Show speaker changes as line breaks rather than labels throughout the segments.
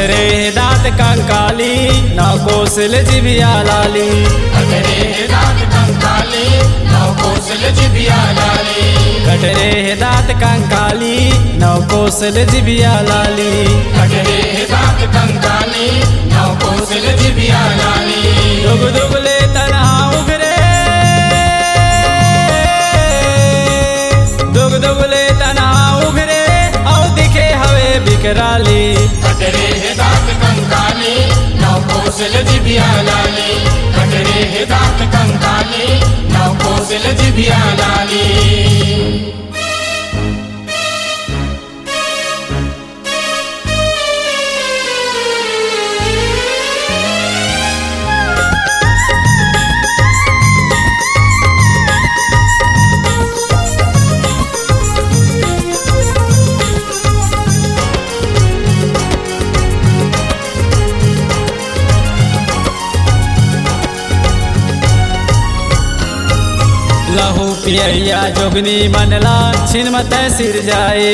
कटरे दांत कंकाली नौ कोसल जिभिया लाली।
कटरे दांत कंकाली नौ कोसल जिभिया लाली।
कटरे दांत कंकाली नौ कोसल जिभिया लाली।
कटरे दांत कंकाली नौ कोसल जिभिया लाली।
दुग दुगले तनहा उगरे, दुग दुगले तनहा उगरे औ दिखे हवे बिकराली।
कटरे दांत कंकाली नौ कोसल जिभिया लाली। कटरे दांत कंकाली नौ कोसल जिभिया लाली।
लहू पियैया जोगनी मनला छिन्मत सिर जाए।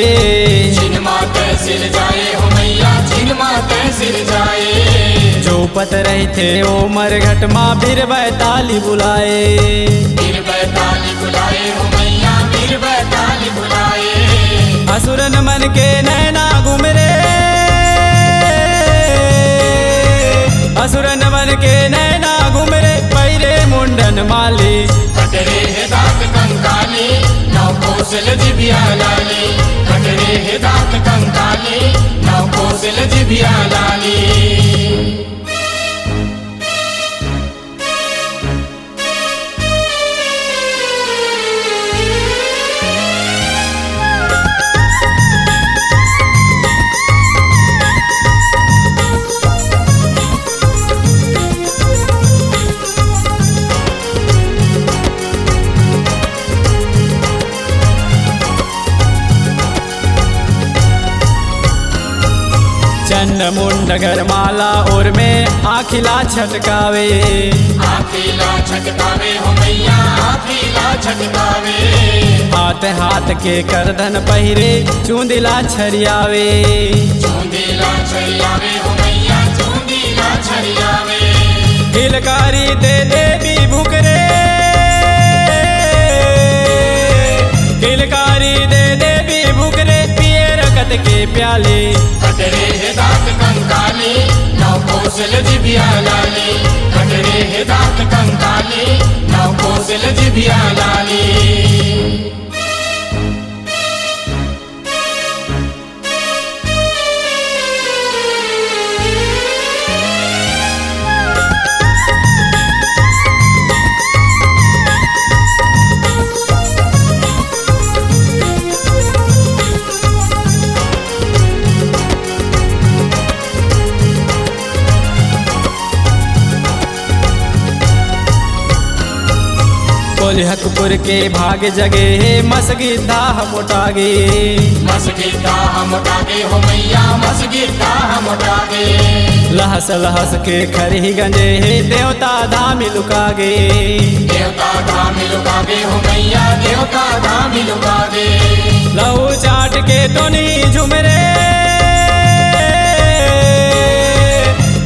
छिन्मत सिर जाए हो मैया छिन्मत सिर जाए।
चौपत रहते ओ मरघट माँ बीर बैताली बुलाए।
बीर बैताली बुलाए हो मैया बीर बैताली बुलाए।
असुरन मन के नैना घुमरे, असुरन मन के नैना घुमरे पैरे मुंडन माली।
कटरे दांत कंकाली नौ कोसल जिभिया लाली। कटरे दांत कंकाली नौ कोसल जिभिया लाली।
चंड मुंड गरमाला और में आखिला छटकावे।
आखिला छटकावे हो मैया आखिला छटकावे।
हाथ हाथ के करधन पहिरे चूंदिला छरियावे।
चूंदिला छरियावे हो मैया चूंदिला छरियावे।
हिलकारी दे देवी भुकरे, हिलकारी दे देवी भुकरे पिए रकत के प्याले।
कटरे दांत कंकाली नौ कोसल जिभिया लाली। कटरे दांत कंकाली नौ कोसल जिभिया लाली।
कोल्हकपुर के भाग जगे मसगिद्दा मोटागे।
मसगिद्दा मोटागे हो मैया मसगिद्दा मोटागे।
लहस लहस के खरी गंजे देवता धाम लुकागे।
देवता धाम लुकागे हो मैया देवता धाम लुकागे।
लहू चाट के तो नहीं झुमरे,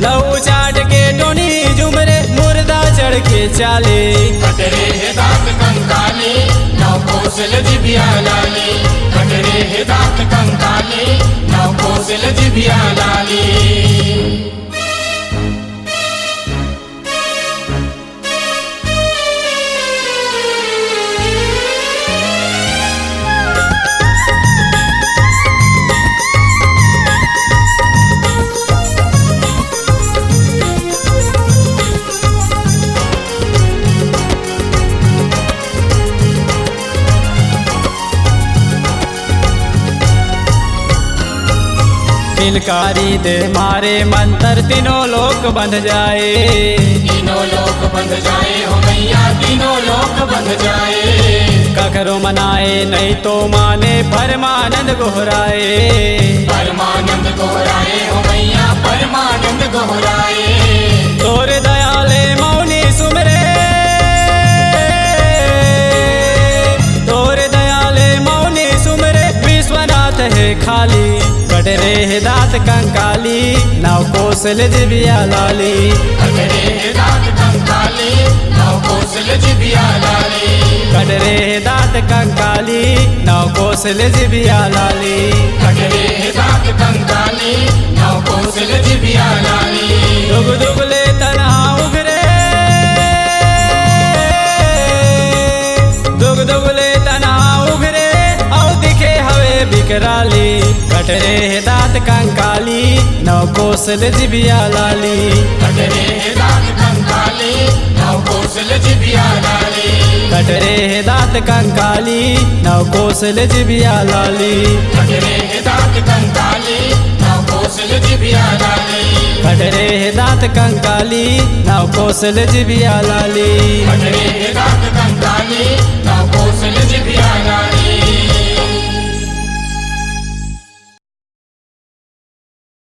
लहू चाट के तो नहीं झुमरे मुर्दा चढ़ के चाले।
कटरे दांत कंकाली नौ कोसल जिभिया लाली। कटरे दांत कंकाली नौ कोसल जिभिया लाली।
किलकारी दे मारे मंत्र तीनों लोक बंध जाए।
तीनों लोक बंध जाए हो मैया तीनों लोक बंध जाए।
ककरो मनाए नहीं तो माने परमानंद गोहराए।
परमानंद गोहराए हो मैया परमानंद गोहराए।
तोरे दयाले मौनी सुमरे, तोरे दयाले मौनी सुमरे विश्वनाथ है खाली। कटरे दांत दात कंकाली नव कोसल जिबिया लाली
कटरे दात कंकाली नव कोसल जिबिया लाली
कटरे दात कंकाली नव कोसल जिबिया लाली
कटरे दात कंकाली नव कोसल जिबिया लाली
दुग दुगले तना उघरे दुग दुगले तना उघरे औ दिखे हवे बिकराली कटरे दात कंकाली नव कोसल जिबिया लाली
कटरे दात कंकाली नव कोसल जिबिया लाली
कटरे दात कंकाली नव कोसल जिबिया लाली
कटरे दात कंकाली नव कोसल जिबिया लाली
कटरे दात कंकाली नव कोसल जिबिया लाली
कटरे दात कंकाली